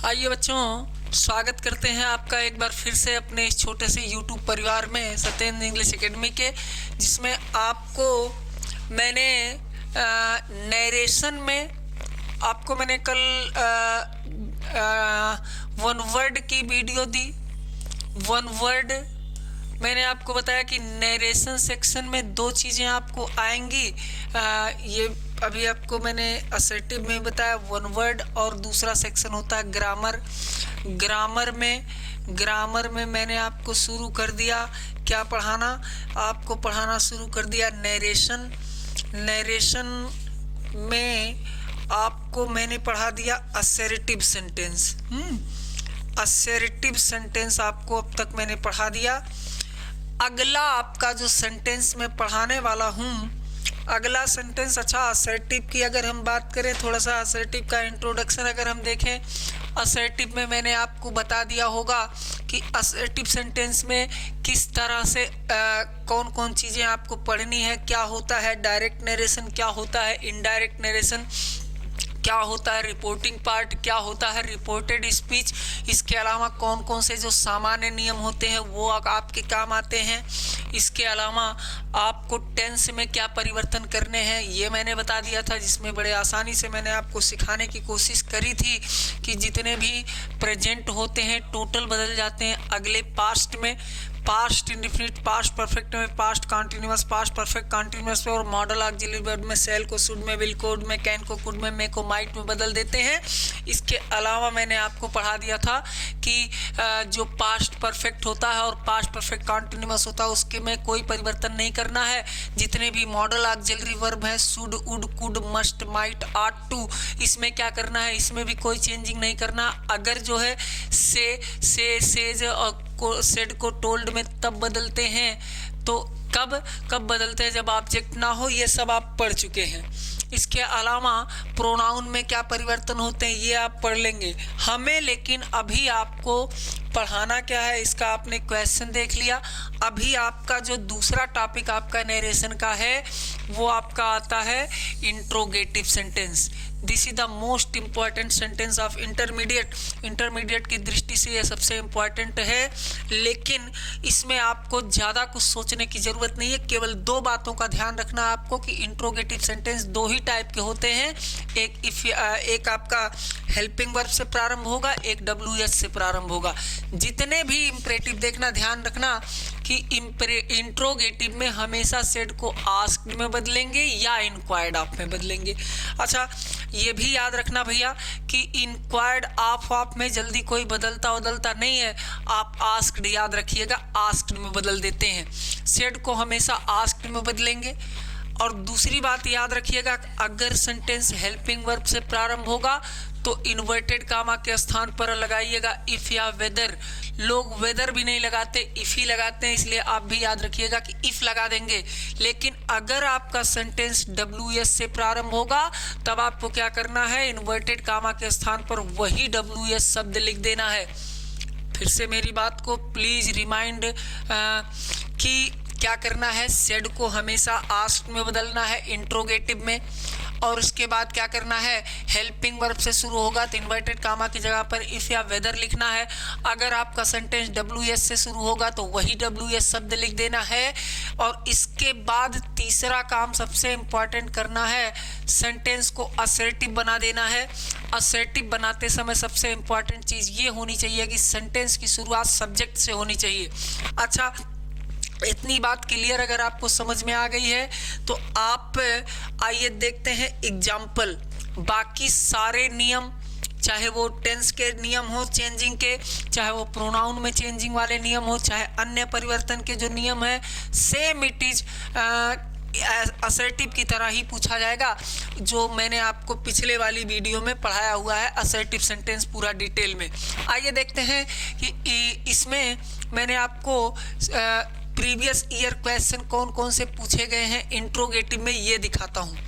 आइए बच्चों, स्वागत करते हैं आपका एक बार फिर से अपने इस छोटे से YouTube परिवार में सत्येंद्र इंग्लिश एकेडमी के, जिसमें आपको मैंने नरेशन में आपको मैंने कल वन वर्ड की वीडियो दी। वन वर्ड मैंने आपको बताया कि नरेशन सेक्शन में दो चीज़ें आपको आएंगी। ये अभी आपको मैंने असर्टिव में बताया वन वर्ड, और दूसरा सेक्शन होता है ग्रामर। ग्रामर में मैंने आपको शुरू कर दिया क्या पढ़ाना, आपको पढ़ाना शुरू कर दिया नरेशन में आपको मैंने पढ़ा दिया असर्टिव सेंटेंस। असर्टिव सेंटेंस आपको अब तक मैंने पढ़ा दिया। अगला आपका जो सेंटेंस मैं पढ़ाने वाला हूँ, अगला सेंटेंस, अच्छा असर्टिव की अगर हम बात करें, थोड़ा सा असर्टिव का इंट्रोडक्शन अगर हम देखें, असर्टिव में मैंने आपको बता दिया होगा कि असर्टिव सेंटेंस में किस तरह से कौन कौन चीज़ें आपको पढ़नी है, क्या होता है डायरेक्ट नरेशन, क्या होता है इनडायरेक्ट नरेशन, क्या होता है रिपोर्टिंग पार्ट, क्या होता है रिपोर्टेड स्पीच। इसके अलावा कौन कौन से जो सामान्य नियम होते हैं वो आपके काम आते हैं। इसके अलावा आपको टेंस में क्या परिवर्तन करने हैं ये मैंने बता दिया था, जिसमें बड़े आसानी से मैंने आपको सिखाने की कोशिश करी थी कि जितने भी प्रेजेंट होते हैं टोटल बदल जाते हैं अगले पास्ट में। पास्ट इंडेफिनिट, पास्ट परफेक्ट में, past continuous, past perfect continuous में, और मॉडल ऑक्सिलरी वर्ब में सेल को शुड में, विल कोड में, कैन को कुड में, मे को माइट में बदल देते हैं। इसके अलावा मैंने आपको पढ़ा दिया था कि जो पास्ट परफेक्ट होता है और पास्ट परफेक्ट कॉन्टिन्यूअस होता है उसके में कोई परिवर्तन नहीं करना है। जितने भी मॉडल ऑक्सिलरी वर्ब है, should, would, could, must, might, ought to, इसमें क्या करना है, इसमें भी कोई चेंजिंग नहीं करना। अगर जो है से, सेज और सेड को टोल्ड में तब बदलते हैं, तो कब बदलते हैं, जब ऑब्जेक्ट ना हो। ये सब आप पढ़ चुके हैं। इसके अलावा प्रोनाउन में क्या परिवर्तन होते हैं ये आप पढ़ लेंगे हमें। लेकिन अभी आपको पढ़ाना क्या है, इसका आपने क्वेश्चन देख लिया। अभी आपका जो दूसरा टॉपिक आपका नरेशन का है वो आपका आता है interrogative sentence. This is the most important sentence of intermediate की दृष्टि से ये सबसे इम्पॉर्टेंट है। लेकिन इसमें आपको ज़्यादा कुछ सोचने की ज़रूरत नहीं है, केवल दो बातों का ध्यान रखना है आपको कि इंट्रोगेटिव सेंटेंस दो ही टाइप के होते हैं। एक आपका हेल्पिंग वर्ब से प्रारंभ होगा, एक WH से प्रारंभ होगा। जितने भी इम्परेटिव देखना, ध्यान रखना कि इंट्रोगेटिव में हमेशा सेड को आस्क्ड में बदलेंगे या इंक्वायर्ड ऑफ में बदलेंगे। अच्छा, ये भी याद रखना भैया कि इंक्वायर्ड ऑफ में जल्दी कोई बदलता नहीं है। आप आस्क्ड याद रखिएगा, आस्क्ड में बदल देते हैं। सेड को हमेशा आस्क्ड में बदलेंगे। और दूसरी बात याद रखिएगा, अगर सेंटेंस हेल्पिंग वर्ब से प्रारंभ होगा तो इन्वर्टेड कामा के स्थान पर लगाइएगा इफ या वेदर। लोग वेदर भी नहीं लगाते, इफ ही लगाते हैं, इसलिए आप भी याद रखिएगा कि इफ लगा देंगे। लेकिन अगर आपका सेंटेंस WS से प्रारंभ होगा तब आपको क्या करना है, इन्वर्टेड कामा के स्थान पर वही WS शब्द लिख देना है। फिर से मेरी बात को प्लीज रिमाइंड कि क्या करना है, सेड को हमेशा आस्क्ड में बदलना है इंट्रोगेटिव में, और उसके बाद क्या करना है, हेल्पिंग वर्ब से शुरू होगा तो इन्वर्टेड कामा की जगह पर इफ या वेदर लिखना है। अगर आपका सेंटेंस WS से शुरू होगा तो वही WS शब्द लिख देना है। और इसके बाद तीसरा काम सबसे इम्पॉर्टेंट करना है, सेंटेंस को असर्टिव बना देना है। असर्टिव बनाते समय सबसे इम्पॉर्टेंट चीज़ ये होनी चाहिए कि सेंटेंस की शुरुआत सब्जेक्ट से होनी चाहिए। अच्छा, इतनी बात क्लियर अगर आपको समझ में आ गई है तो आप आइए देखते हैं एग्जाम्पल। बाकी सारे नियम, चाहे वो टेंस के नियम हो चेंजिंग के, चाहे वो प्रोनाउन में चेंजिंग वाले नियम हो, चाहे अन्य परिवर्तन के जो नियम है, सेम इट इज असर्टिव की तरह ही पूछा जाएगा, जो मैंने आपको पिछले वाली वीडियो में पढ़ाया हुआ है असर्टिव सेंटेंस पूरा डिटेल में। आइए देखते हैं कि इसमें मैंने आपको प्रीवियस ईयर क्वेश्चन कौन कौन से पूछे गए हैं इंट्रोगेटिव में ये दिखाता हूँ।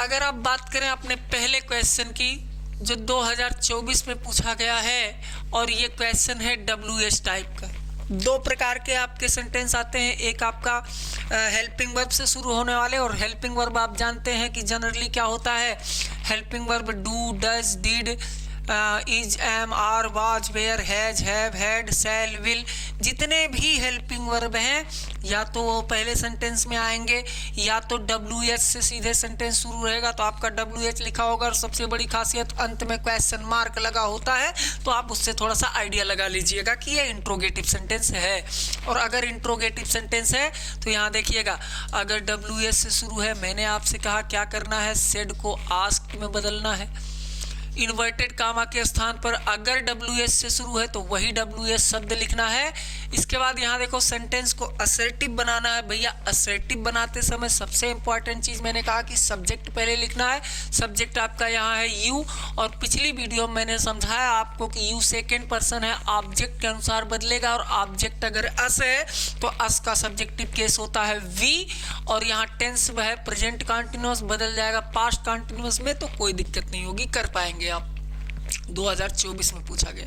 अगर आप बात करें अपने पहले क्वेश्चन की जो 2024 में पूछा गया है, और ये क्वेश्चन है WH टाइप का। दो प्रकार के आपके सेंटेंस आते हैं, एक आपका हेल्पिंग वर्ब से शुरू होने वाले, और हेल्पिंग वर्ब आप जानते हैं कि जनरली क्या होता है, helping verb do, does, did, is, am, are, was, were, has, have, had, shall, will, जितने भी हेल्पिंग वर्ब हैं या तो वो पहले सेंटेंस में आएंगे या तो WH से सीधे सेंटेंस शुरू रहेगा, तो आपका WH लिखा होगा। और सबसे बड़ी खासियत अंत में क्वेश्चन मार्क लगा होता है, तो आप उससे थोड़ा सा आइडिया लगा लीजिएगा कि ये इंट्रोगेटिव सेंटेंस है। और अगर इंट्रोगेटिव सेंटेंस है तो यहाँ देखिएगा, अगर WH से शुरू है, मैंने आपसे कहा क्या करना है, सेड को आस्क्ड में बदलना है। इन्वर्टेड कामा के स्थान पर अगर WH से शुरू है तो वही WH शब्द लिखना है। इसके बाद यहाँ देखो सेंटेंस को असर्टिव बनाना है। भैया असर्टिव बनाते समय सबसे इंपॉर्टेंट चीज़ मैंने कहा कि सब्जेक्ट पहले लिखना है। सब्जेक्ट आपका यहाँ है यू, और पिछली वीडियो में मैंने समझाया आपको कि यू सेकेंड पर्सन है, ऑब्जेक्ट के अनुसार बदलेगा। और ऑब्जेक्ट अगर अस है तो अस का सब्जेक्टिव केस होता है वी, और यहाँ टेंस है प्रेजेंट कंटिन्यूअस, बदल जाएगा पास्ट कंटिन्यूअस में, तो कोई दिक्कत नहीं होगी, कर पाएंगे आप। 2024 में पूछा गया।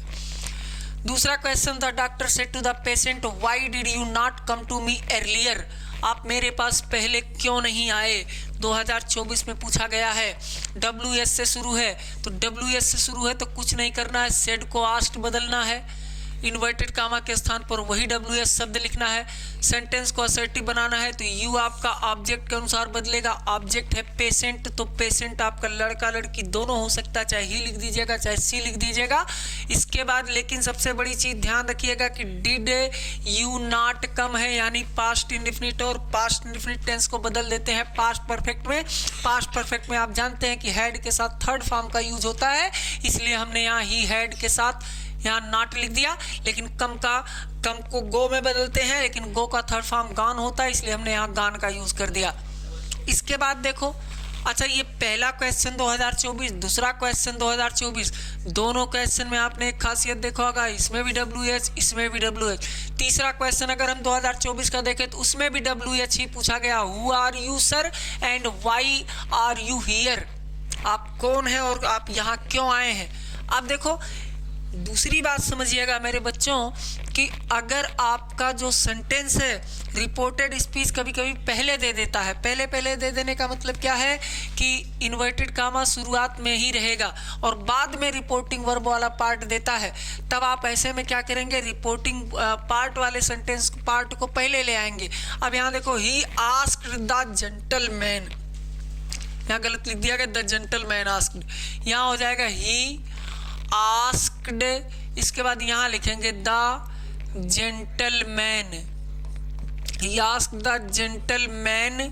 दूसरा क्वेश्चन था, doctor said to the patient why did you not come to me earlier, आप मेरे पास पहले क्यों नहीं आए। 2024 में पूछा गया है। WH से शुरू है, तो WH से शुरू है तो कुछ नहीं करना है, सेड को आस्क्ड बदलना है। इन्वर्टेड कामा के स्थान पर वही WH शब्द लिखना है। सेंटेंस को असर्टिव बनाना है, तो यू आपका ऑब्जेक्ट के अनुसार बदलेगा। ऑब्जेक्ट है पेशेंट, तो पेशेंट आपका लड़का लड़की दोनों हो सकता है, चाहे ही लिख दीजिएगा चाहे सी लिख दीजिएगा। इसके बाद लेकिन सबसे बड़ी चीज ध्यान रखिएगा कि डिड यू नॉट कम है, यानी पास्ट इंडेफिनिट और पास्ट इंडेफिनिट टेंस को बदल देते हैं पास्ट परफेक्ट में। पास्ट परफेक्ट में आप जानते हैं कि हैड के साथ थर्ड फॉर्म का यूज होता है, इसलिए हमने यहाँ ही हैड के साथ यहाँ नॉट लिख दिया। लेकिन कम को गो में बदलते हैं, लेकिन गो का थर्ड फॉर्म गान होता है, इसलिए हमने यहाँ गान का यूज कर दिया। इसके बाद देखो, अच्छा ये पहला क्वेश्चन 2024, दूसरा क्वेश्चन 2024, दोनों क्वेश्चन में आपने एक खासियत देखा होगा, इसमें भी WH इसमें भी WH। तीसरा क्वेश्चन अगर हम 2024 का देखें तो उसमें भी WH ही पूछा गया, who are you sir and why are you here, आप कौन है और आप यहाँ क्यों आए हैं। अब देखो दूसरी बात समझिएगा मेरे बच्चों कि अगर आपका जो सेंटेंस है रिपोर्टेड स्पीच कभी कभी पहले दे देता है, पहले दे देने का मतलब क्या है कि इन्वर्टेड कामा शुरुआत में ही रहेगा और बाद में रिपोर्टिंग वर्ब वाला पार्ट देता है, तब आप ऐसे में क्या करेंगे, रिपोर्टिंग पार्ट वाले सेंटेंस पार्ट को पहले ले आएंगे। अब यहाँ देखो, ही आस्क्ड द जेंटलमैन, यहाँ गलत लिख दिया गया, द जेंटलमैन आस्क्ड, यहाँ हो जाएगा ही आस्क्ड। इसके बाद यहाँ लिखेंगे the gentleman, he asked the gentleman.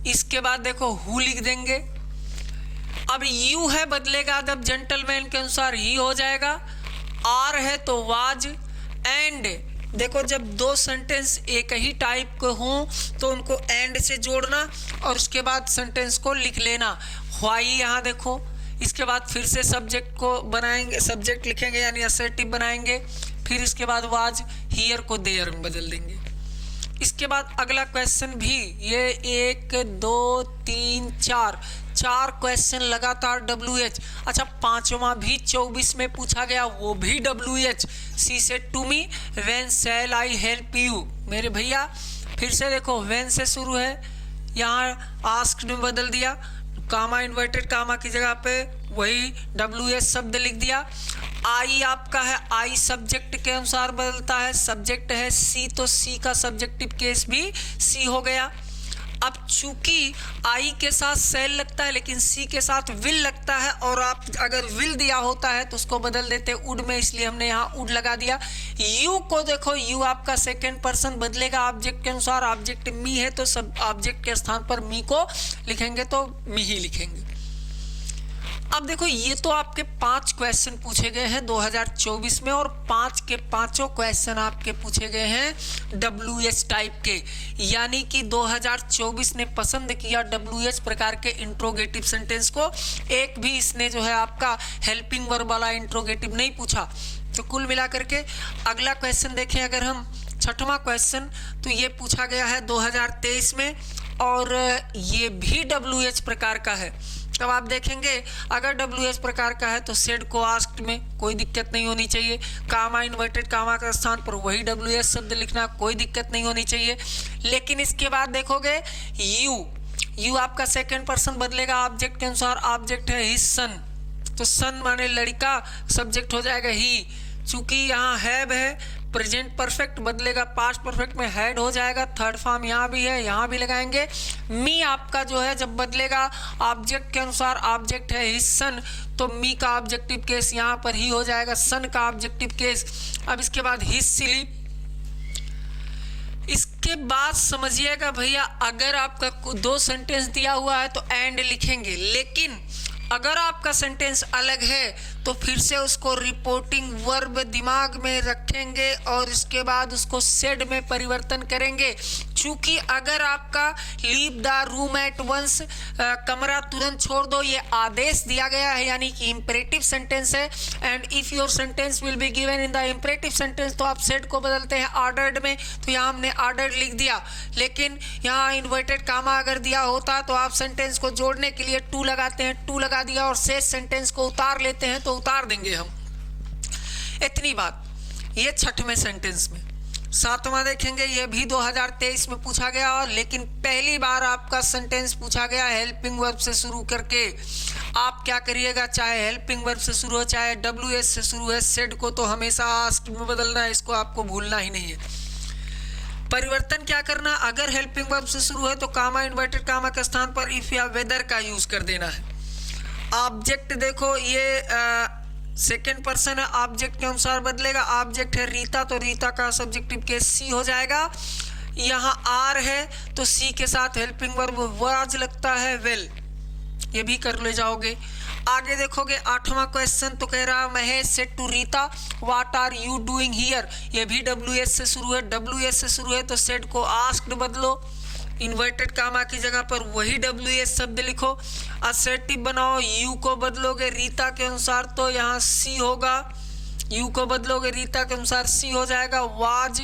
इसके बाद देखो हु लिख देंगे। अब यू है बदलेगा, जब जेंटलमैन के अनुसार ही हो जाएगा। आर है तो वाज। एंड देखो जब दो सेंटेंस एक ही टाइप के हों तो उनको एंड से जोड़ना और उसके बाद सेंटेंस को लिख लेना। व्हाई यहाँ देखो, इसके बाद फिर से सब्जेक्ट को बनाएंगे, सब्जेक्ट लिखेंगे यानी असर्टिव बनाएंगे, फिर इसके बाद वाज, हियर को देयर में बदल देंगे। इसके बाद अगला क्वेश्चन भी ये 1 2 3 4 क्वेश्चन लगातार WH। अच्छा पांचवा भी 24 में पूछा गया, वो भी WH। She said to me when shall I help you, मेरे भैया फिर से देखो व्हेन से शुरू है, यहाँ आस्क्ड में बदल दिया, कामा इन्वर्टेड कामा की जगह पे वही WH शब्द लिख दिया। आई आपका है, आई सब्जेक्ट के अनुसार बदलता है, सब्जेक्ट है सी तो सी का सब्जेक्टिव केस भी सी हो गया। अब चूंकि आई के साथ सेल लगता है लेकिन सी के साथ विल लगता है, और आप अगर विल दिया होता है तो उसको बदल देते उड में, इसलिए हमने यहाँ उड लगा दिया। यू को देखो, यू आपका सेकेंड पर्सन बदलेगा ऑब्जेक्ट के अनुसार, ऑब्जेक्ट मी है तो सब ऑब्जेक्ट के स्थान पर मी को लिखेंगे तो मी ही लिखेंगे। अब देखो ये तो आपके 5 क्वेश्चन पूछे गए हैं 2024 में, और 5 के 5 क्वेश्चन आपके पूछे गए हैं WH टाइप के, यानी कि 2024 ने पसंद किया WH प्रकार के इंट्रोगेटिव सेंटेंस को। एक भी इसने जो है आपका हेल्पिंग वर्ब वाला इंट्रोगेटिव नहीं पूछा। तो कुल मिलाकर के अगला क्वेश्चन देखें अगर हम, 6वां क्वेश्चन, तो ये पूछा गया है 2023 में और ये भी WH प्रकार का है। तब आप देखेंगे अगर WH प्रकार का है तो सेड को आस्क्ड में कोई दिक्कत नहीं होनी चाहिए, कामा इन्वर्टेड कामा का स्थान पर वही WH शब्द लिखना, कोई दिक्कत नहीं होनी चाहिए। लेकिन इसके बाद देखोगे यू आपका सेकंड पर्सन बदलेगा ऑब्जेक्ट के अनुसार, ऑब्जेक्ट है हिज सन, तो सन माने लड़का, सब्जेक्ट हो जाएगा ही। चूंकि यहाँ हैव है, प्रेजेंट परफेक्ट बदलेगा पास्ट परफेक्ट में, हैड हो जाएगा। थर्ड फॉर्म यहाँ भी है, यहाँ भी लगाएंगे। मी आपका जो है जब बदलेगा ऑब्जेक्ट के अनुसार, ऑब्जेक्ट है हिज सन, तो मी का ऑब्जेक्टिव केस यहाँ पर ही हो जाएगा, सन का ऑब्जेक्टिव केस। अब इसके बाद हिज सिली। इसके बाद समझिएगा भैया, अगर आपका 2 सेंटेंस दिया हुआ है तो एंड लिखेंगे, लेकिन अगर आपका सेंटेंस अलग है तो फिर से उसको रिपोर्टिंग वर्ब दिमाग में रखेंगे और इसके बाद उसको सेड में परिवर्तन करेंगे। चूंकि अगर आपका leave the room at once, कमरा तुरंत छोड़ दो, ये आदेश दिया गया है यानी कि इंपरेटिव सेंटेंस है, and if your sentence will be given in the imperative sentence, तो आप सेड को बदलते हैं ऑर्डर्ड में, तो यहाँ हमने ऑर्डर्ड लिख दिया। लेकिन यहाँ इन्वर्टेड कामा अगर दिया होता तो आप सेंटेंस को जोड़ने के लिए टू लगाते हैं, टू लगा दिया और शेष सेंटेंस को उतार लेते हैं तो उतार देंगे हम। इतनी बात, ये छठवें सेंटेंस में। सातवां देखेंगे, ये भी 2023 में पूछा गया, और लेकिन पहली बार आपका सेंटेंस पूछा गया हेल्पिंग वर्ब से शुरू करके। आप क्या करिएगा, चाहे हेल्पिंग वर्ब से शुरू हो चाहे WS से शुरू है, सेड को तो हमेशा आस्क्ड में बदलना है, इसको आपको भूलना ही नहीं है। परिवर्तन क्या करना, अगर हेल्पिंग वर्ब से शुरू है तो कामा, इन्वर्टेड कामा के स्थान पर इफ या वेदर का यूज कर देना है। ऑब्जेक्ट देखो, ये सेकेंड पर्सन है, ऑब्जेक्ट के अनुसार बदलेगा। ऑब्जेक्ट है रीता, तो रीता का सब्जेक्टिव केस सी हो जाएगा। यहाँ आर है तो सी के साथ हेल्पिंग वर्ब वाज लगता है, वेल, ये भी कर ले जाओगे। आगे देखोगे 8वां क्वेश्चन, तो कह रहा Mahesh said to Rita what are you doing here, ये भी WS से शुरू है। WS से शुरू है तो सेड को आस्क्ड बदलो, इन्वर्टेड कामा की जगह पर वही WS शब्द लिखो। असर्टिव बनाओ, यू को बदलोगे रीता के अनुसार तो यहाँ सी होगा, यू को बदलोगे रीता के अनुसार सी हो जाएगा। वाज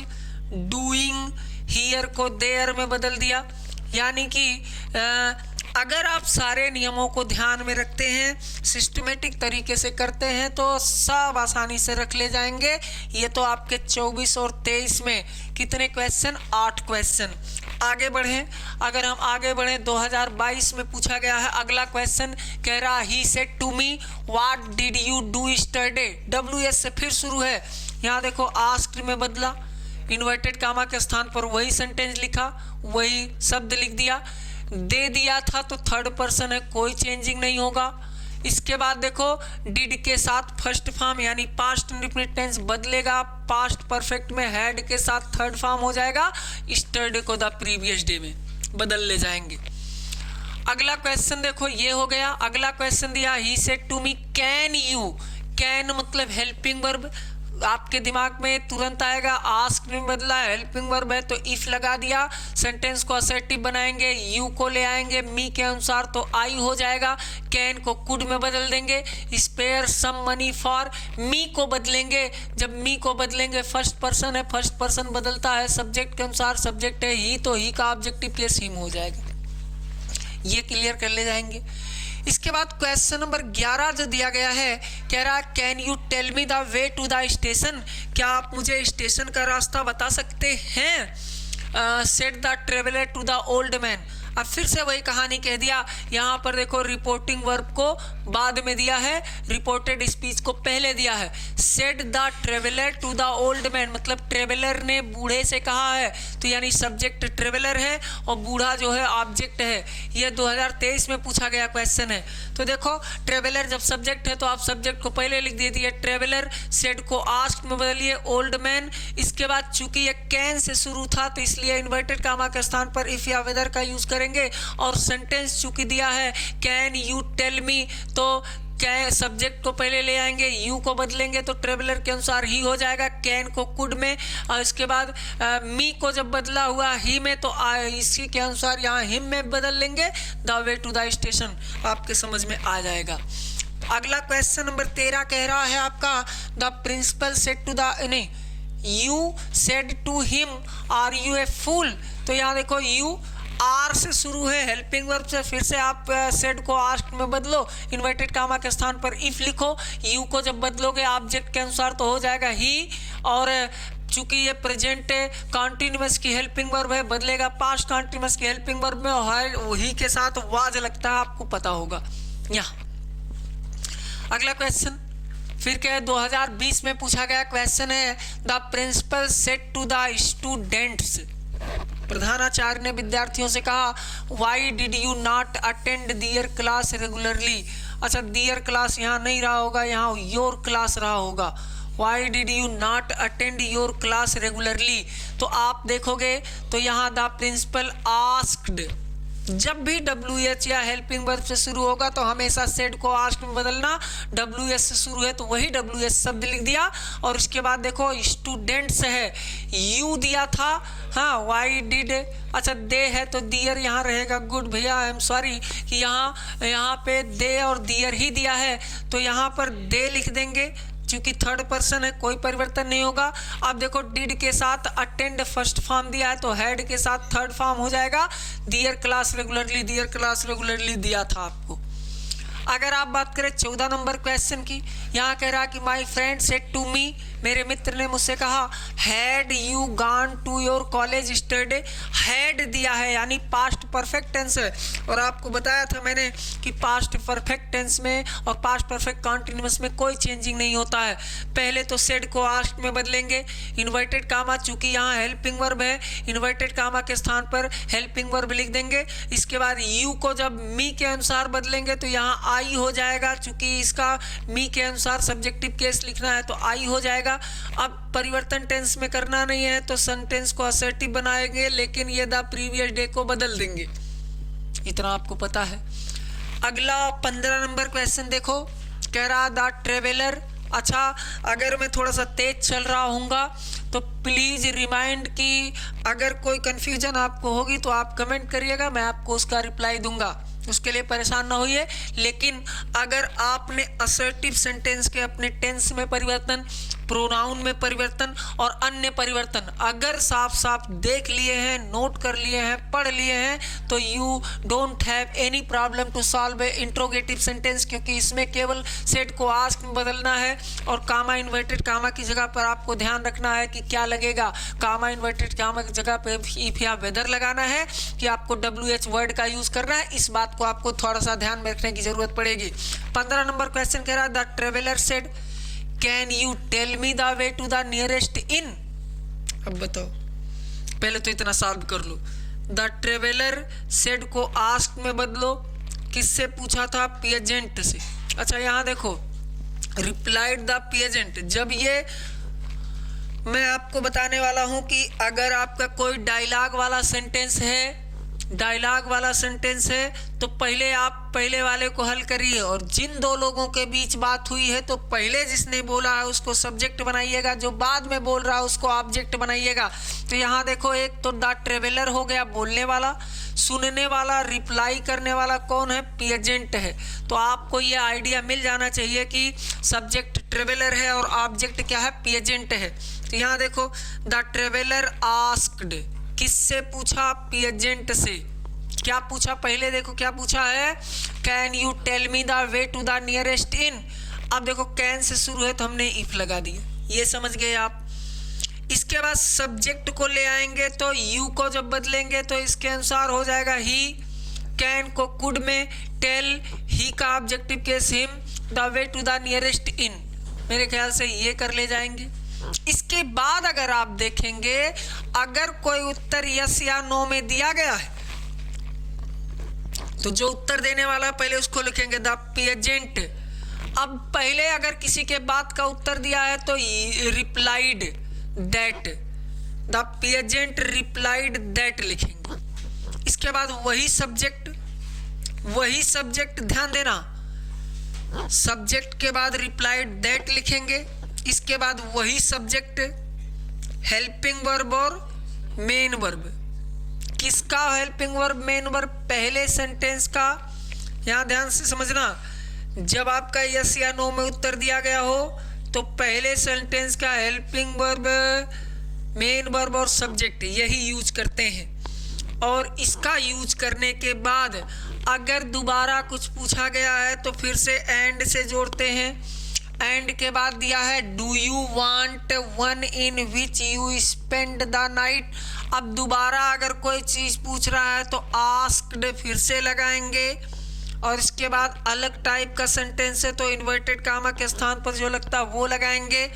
डूइंग हियर को देयर में बदल दिया। यानी कि अगर आप सारे नियमों को ध्यान में रखते हैं, सिस्टमेटिक तरीके से करते हैं तो सब आसानी से रख ले जाएंगे। ये तो आपके 24 और 23 में कितने क्वेश्चन, 8 क्वेश्चन। आगे बढ़ें, अगर हम आगे बढ़ें 2022 में पूछा गया है अगला क्वेश्चन, कह रहा he said to me what did you do yesterday, WS से फिर शुरू है। यहाँ देखो आस्क्ड में बदला, इन्वर्टेड कामा के स्थान पर वही सेंटेंस लिखा, वही शब्द लिख दिया। दे दिया था तो थर्ड पर्सन है, कोई चेंजिंग नहीं होगा। इसके बाद देखो डिड के साथ फर्स्ट फॉर्म यानी पास्ट इंडेफिनिट टेंस बदलेगा, पास्ट परफेक्ट में हैड के साथ थर्ड फॉर्म हो जाएगा, यस्टरडे को द प्रीवियस डे में बदल ले जाएंगे। अगला क्वेश्चन देखो, ये हो गया। अगला क्वेश्चन दिया he said to me can you, can मतलब हेल्पिंग वर्ब, आपके दिमाग में तुरंत आएगा, आस्क में बदला हेल्पिंग वर्ब है तो इफ लगा दिया, सेंटेंस को असर्टिव बनाएंगे, यू को ले आएंगे मी के अनुसार तो आई हो जाएगा, कैन को कुड में बदल देंगे, स्पेयर सम मनी फॉर, मी को बदलेंगे। जब मी को बदलेंगे फर्स्ट पर्सन है, फर्स्ट पर्सन बदलता है सब्जेक्ट के अनुसार, सब्जेक्ट है ही तो ही का ऑब्जेक्टिव केस हिम हो जाएगा। ये क्लियर कर ले जाएंगे। इसके बाद क्वेश्चन नंबर 11 जो दिया गया है, कह रहा can you tell me the way to the station, क्या आप मुझे स्टेशन का रास्ता बता सकते हैं। Said the traveller to the old man, अब फिर से वही कहानी कह दिया। यहाँ पर देखो रिपोर्टिंग वर्ब को बाद में दिया है, रिपोर्टेड स्पीच को पहले दिया है। Said the traveller to the old man मतलब ट्रेवलर ने बूढ़े से कहा है, तो यानी सब्जेक्ट ट्रेवलर है और बूढ़ा जो है ऑब्जेक्ट है। ये 2023 में पूछा गया क्वेश्चन है। तो देखो ट्रेवलर जब सब्जेक्ट है तो आप सब्जेक्ट को पहले लिख दीजिए ट्रेवलर, सेड को आस्क में बदलिए ओल्ड मैन। इसके बाद चूंकि ये कैन से शुरू था तो इसलिए इन्वर्टेड कामा के स्थान पर इफ या वेदर का यूज करेंगे, और सेंटेंस चूंकि दिया है कैन यू टेल मी तो क्या सब्जेक्ट को पहले ले आएंगे, यू को बदलेंगे तो ट्रेवलर के अनुसार ही हो जाएगा, कैन को कुड में, और इसके बाद मी को जब बदला हुआ ही में तो इसी के अनुसार यहाँ हिम में बदल लेंगे, the way to the station आपके समझ में आ जाएगा। अगला क्वेश्चन नंबर 13 कह रहा है आपका the principal said to the, नहीं, you said to him are you a fool, तो यहाँ देखो यू आर से शुरू है हेल्पिंग वर्ब से, फिर से आप सेड को आस्क में बदलो, इन्वर्टेड कामा के स्थान पर इफ लिखो, यू को जब बदलोगे ऑब्जेक्ट के अनुसार तो हो जाएगा ही, और चूंकि ये प्रेजेंट कॉन्टिन्यूअस की हेल्पिंग वर्ब है बदलेगा पास्ट कॉन्टिन्यूअस की हेल्पिंग वर्ब में, और वही के साथ वाज लगता है, आपको पता होगा। यहाँ अगला क्वेश्चन फिर क्या है, 2020 में पूछा गया क्वेश्चन है, the principal said to the students, प्रधानाचार्य ने विद्यार्थियों से कहा, why did you not attend their class regularly. अच्छा, दियर क्लास यहाँ नहीं रहा होगा, यहाँ योर क्लास रहा होगा। Y did you not attend your class regularly, तो आप देखोगे तो यहाँ द प्रिंसिपल आस्क्ड, जब भी WH या हेल्पिंग वर्ब से शुरू होगा तो हमेशा सेड को आस्क्ड में बदलना, WH से शुरू है तो वही WH शब्द लिख दिया। और उसके बाद देखो स्टूडेंट्स है, यू दिया था, हाँ, वाई डिड, अच्छा दे है तो दियर यहाँ रहेगा। गुड भैया, आई एम सॉरी कि यहाँ पे दे और दियर ही दिया है, तो यहाँ पर दे लिख देंगे, क्योंकि थर्ड पर्सन है, कोई परिवर्तन नहीं होगा। अब देखो डिड के साथ अटेंड फर्स्ट फॉर्म दिया है तो हैड के साथ थर्ड फॉर्म हो जाएगा। दियर क्लास रेगुलरली दिया था आपको। अगर आप बात करें 14 नंबर क्वेश्चन की, यहाँ कह रहा कि my friend said to me, मेरे मित्र ने मुझसे कहा, had you gone to your college study. Had दिया है यानी पास्ट परफेक्ट टेंस है, और आपको बताया था मैंने कि पास्ट परफेक्ट टेंस में और पास्ट परफेक्ट कॉन्टिन्यूअस में कोई चेंजिंग नहीं होता है। पहले तो सेड को आस्क्ड में बदलेंगे, इन्वर्टेड कामा, चूंकि यहाँ हेल्पिंग वर्ब है, इन्वर्टेड कामा के स्थान पर हेल्पिंग वर्ब लिख देंगे। इसके बाद यू को जब मी के अनुसार बदलेंगे तो यहाँ आई हो जाएगा, चूंकि इसका मी के अनुसार सब्जेक्टिव केस लिखना है तो आई हो जाएगा। अब परिवर्तन टेंस में करना नहीं है तो सेंटेंस को असर्टिव बनाएंगे, लेकिन ये द प्रीवियस डे को बदल देंगे, इतना आपको पता है। अगला 15 नंबर क्वेश्चन देखो, कह रहा द ट्रेवलर। अच्छा, अगर मैं थोड़ा सा तेज चल रहा हूँगा तो प्लीज़ रिमाइंड कि अगर कोई कन्फ्यूजन आपको होगी तो आप कमेंट करिएगा, मैं आपको उसका रिप्लाई दूंगा, उसके लिए परेशान ना होइए। लेकिन अगर आपने असर्टिव सेंटेंस के अपने टेंस में परिवर्तन, प्रोनाउन में परिवर्तन और अन्य परिवर्तन अगर साफ साफ देख लिए हैं, नोट कर लिए हैं, पढ़ लिए हैं, तो you don't have any problem to solve a interrogative sentence, क्योंकि इसमें केवल सेड को आस्क में बदलना है और कामा इन्वर्टेड कामा की जगह पर आपको ध्यान रखना है कि क्या लगेगा। कामा इन्वर्टेड कामा की जगह पर इफ या वेदर लगाना है कि आपको WH वर्ड का यूज करना है, इस बात को आपको थोड़ा सा ध्यान में रखने की जरूरत पड़ेगी। 15 नंबर क्वेश्चन कह रहा है the traveller said can you tell me the way to the nearest inn. अब बताओ, पहले तो इतना सॉल्व कर लो। द ट्रेवलर सेड को आस्क में बदलो, किससे पूछा था? पेजेंट से। अच्छा, यहाँ देखो रिप्लाइड द पेजेंट, जब ये मैं आपको बताने वाला हूं कि अगर आपका कोई डायलॉग वाला सेंटेंस है, डायलॉग वाला सेंटेंस है तो पहले आप पहले वाले को हल करिए, और जिन दो लोगों के बीच बात हुई है तो पहले जिसने बोला है उसको सब्जेक्ट बनाइएगा, जो बाद में बोल रहा है उसको ऑब्जेक्ट बनाइएगा। तो यहाँ देखो, एक तो द ट्रेवलर हो गया बोलने वाला, सुनने वाला, रिप्लाई करने वाला कौन है? पेजेंट है। तो आपको ये आइडिया मिल जाना चाहिए कि सब्जेक्ट ट्रेवलर है और ऑब्जेक्ट क्या है? पेजेंट है। तो यहाँ देखो द ट्रेवलर आस्क्ड, किससे पूछा? पेजेंट से। क्या पूछा? पहले देखो क्या पूछा है, can you tell me the way to the nearest inn. अब देखो कैन से शुरू है तो हमने इफ लगा दिया, ये समझ गए आप। इसके बाद सब्जेक्ट को ले आएंगे तो यू को जब बदलेंगे तो इसके अनुसार हो जाएगा ही। कैन को कुड में, टेल ही का objective case him, the way to the nearest inn. मेरे ख्याल से ये कर ले जाएंगे। इसके बाद अगर आप देखेंगे, अगर कोई उत्तर यस या नो में दिया गया है तो जो उत्तर देने वाला पहले उसको लिखेंगे द पेजेंट। अब पहले अगर किसी के बात का उत्तर दिया है तो replied that, the peasant replied that लिखेंगे। इसके बाद वही सब्जेक्ट ध्यान देना, सब्जेक्ट के बाद रिप्लाइड दैट लिखेंगे। इसके बाद वही सब्जेक्ट, हेल्पिंग वर्ब और मेन वर्ब। किसका हेल्पिंग वर्ब, मेन वर्ब? पहले सेंटेंस का। यहाँ ध्यान से समझना, जब आपका यस या नो में उत्तर दिया गया हो तो पहले सेंटेंस का हेल्पिंग वर्ब, मेन वर्ब और सब्जेक्ट यही यूज करते हैं। और इसका यूज करने के बाद अगर दोबारा कुछ पूछा गया है तो फिर से एंड से जोड़ते हैं। एंड के बाद दिया है do you want one in which you spend the night. अब दोबारा अगर कोई चीज पूछ रहा है तो आस्क्ड फिर से लगाएंगे और इसके बाद अलग टाइप का सेंटेंस है तो इन्वर्टेड कामा के स्थान पर जो लगता है वो लगाएंगे,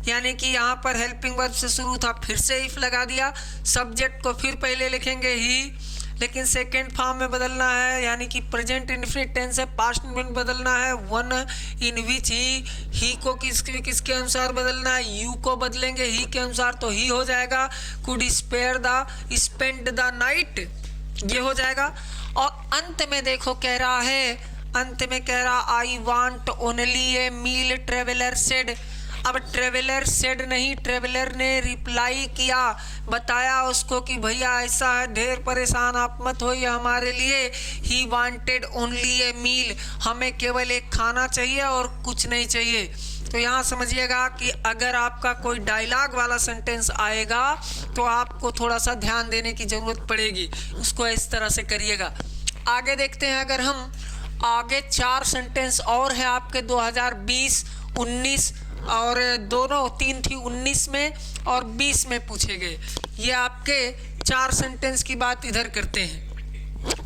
यानी कि यहाँ पर हेल्पिंग वर्ब से शुरू था, फिर से इफ लगा दिया। सब्जेक्ट को फिर पहले लिखेंगे ही, लेकिन सेकेंड फॉर्म में बदलना है, यानी कि प्रेजेंट इंडेफिनिट टेंस है, पास्ट में बदलना है। वन इन विच ही को किसके अनुसार बदलना है, यू को बदलेंगे ही के अनुसार तो ही हो जाएगा। Could spare the spend the night, ये हो जाएगा। और अंत में देखो कह रहा है, अंत में कह रहा I want only a meal traveller said. अब ट्रेवलर सेड नहीं, ट्रेवलर ने रिप्लाई किया, बताया उसको कि भैया ऐसा है, ढेर परेशान आप मत होइए हमारे लिए। ही वांटेड ओनली ए मील, हमें केवल एक खाना चाहिए और कुछ नहीं चाहिए। तो यहाँ समझिएगा कि अगर आपका कोई डायलॉग वाला सेंटेंस आएगा तो आपको थोड़ा सा ध्यान देने की ज़रूरत पड़ेगी, उसको इस तरह से करिएगा। आगे देखते हैं, अगर हम आगे 4 सेंटेंस और हैं आपके 2020, 19 और दोनों 3 थी 19 में और 20 में पूछे गए। ये आपके 4 सेंटेंस की बात इधर करते हैं।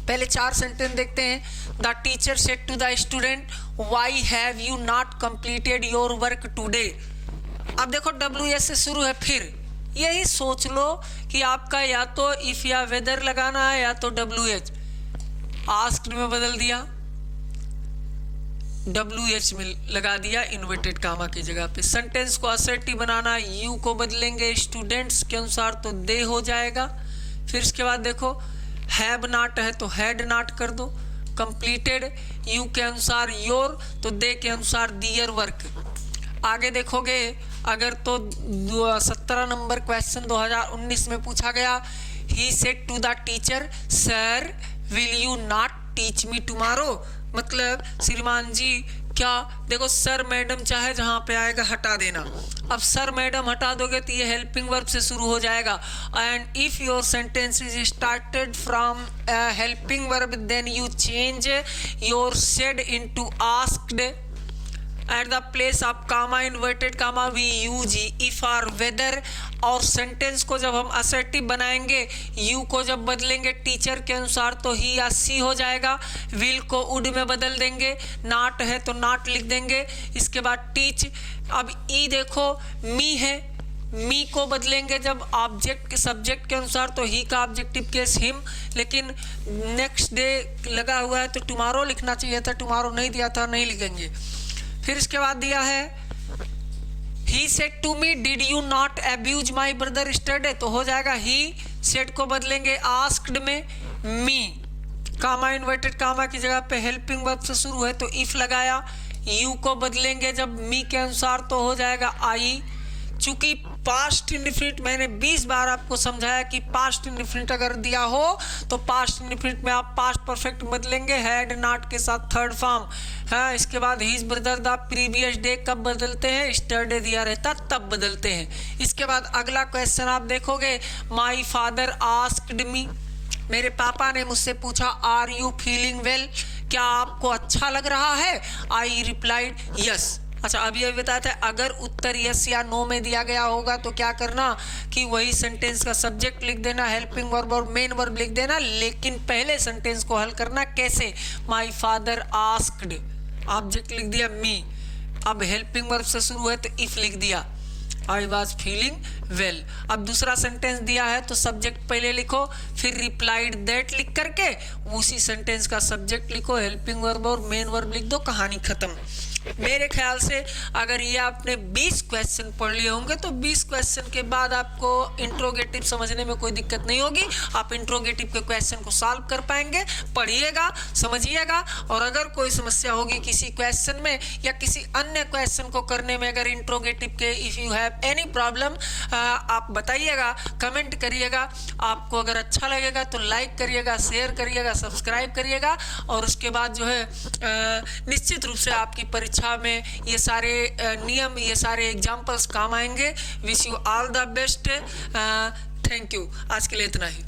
पहले 4 सेंटेंस देखते हैं। The teacher said to the student why have you not completed your work today. अब देखो WS से शुरू है, फिर यही सोच लो कि आपका या तो इफ या वेदर लगाना है या तो WH। आस्क्ड में बदल दिया, WH में लगा दिया इन्वर्टेड कामा की जगह पे। सेंटेंस को असर्टिव बनाना, यू को बदलेंगे स्टूडेंट्स के अनुसार तो दे हो जाएगा। फिर इसके बाद देखो हैव नॉट है तो हैड नॉट कर दो। कंप्लीटेड यू के अनुसार योर तो दे के अनुसार दियर वर्क। आगे देखोगे अगर तो 17 नंबर क्वेश्चन 2019 में पूछा गया, he said to the teacher sir will you not teach me tomorrow. मतलब श्रीमान जी क्या, देखो सर मैडम चाहे जहाँ पे आएगा हटा देना। अब सर मैडम हटा दोगे तो ये हेल्पिंग वर्ब से शुरू हो जाएगा। And if your sentence is started from helping verb then you change your said into asked. At the place of comma inverted comma we use if or whether. और sentence को जब हम assertive बनाएंगे, you को जब बदलेंगे teacher के अनुसार तो ही या सी हो जाएगा। विल को वुड में बदल देंगे, नॉट है तो नॉट लिख देंगे। इसके बाद टीच। अब ई देखो मी है, मी को बदलेंगे जब ऑब्जेक्ट के सब्जेक्ट के अनुसार तो ही का ऑब्जेक्टिव केस हिम, लेकिन नेक्स्ट डे लगा हुआ है तो टुमारो लिखना चाहिए था, टुमारो नहीं दिया था, नहीं लिखेंगे। फिर इसके बाद दिया है he said to me did you not abuse my brother yesterday तो हो जाएगा ही सेड को बदलेंगे आस्क्ड में मी। कामा इन्वर्टेड कामा की जगह पे हेल्पिंग वर्ब से शुरू है तो इफ लगाया। यू को बदलेंगे जब मी के अनुसार तो हो जाएगा आई। चूंकि पास्ट इंडेफिनिट मैंने 20 बार आपको समझाया कि पास्ट इंडेफिनिट अगर दिया हो तो पास्ट इंडेफिनिट में आप पास्ट परफेक्ट बदलेंगे हैड नॉट के साथ थर्ड फॉर्म है। इसके बाद his brother the previous day कब बदलते हैं, यस्टरडे दिया रहता तब बदलते हैं। इसके बाद अगला क्वेश्चन आप देखोगे, माई फादर आस्क्ड मी, मेरे पापा ने मुझसे पूछा आर यू फीलिंग वेल, क्या आपको अच्छा लग रहा है। I replied yes. अच्छा अभी अभी बताया था अगर उत्तर यस या नो में दिया गया होगा तो क्या करना कि वही सेंटेंस का सब्जेक्ट लिख देना, हेल्पिंग वर्ब और मेन वर्ब लिख देना, लेकिन पहले सेंटेंस को हल करना कैसे। माई फादर आस्क्ड, ऑब्जेक्ट लिख दिया मी, अब हेल्पिंग वर्ब से शुरू है तो इफ लिख दिया आई वॉज फीलिंग वेल। अब दूसरा सेंटेंस दिया है तो सब्जेक्ट पहले लिखो, फिर रिप्लाइड दैट लिख करके उसी सेंटेंस का सब्जेक्ट लिखो, हेल्पिंग वर्ब और मेन वर्ब लिख दो, कहानी खत्म। मेरे ख्याल से अगर ये आपने 20 क्वेश्चन पढ़ लिए होंगे तो 20 क्वेश्चन के बाद आपको इंट्रोगेटिव समझने में कोई दिक्कत नहीं होगी। आप इंट्रोगेटिव के क्वेश्चन को सॉल्व कर पाएंगे। पढ़िएगा, समझिएगा, और अगर कोई समस्या होगी किसी क्वेश्चन में या किसी अन्य क्वेश्चन को करने में, अगर इंट्रोगेटिव के if you have any problem आप बताइएगा, कमेंट करिएगा। आपको अगर अच्छा लगेगा तो लाइक करिएगा, शेयर करिएगा, सब्सक्राइब करिएगा, और उसके बाद जो है निश्चित रूप से आपकी परीक्षा में ये सारे नियम, ये सारे एग्जाम्पल्स काम आएंगे। Wish you all the best. Thank you. आज के लिए इतना ही।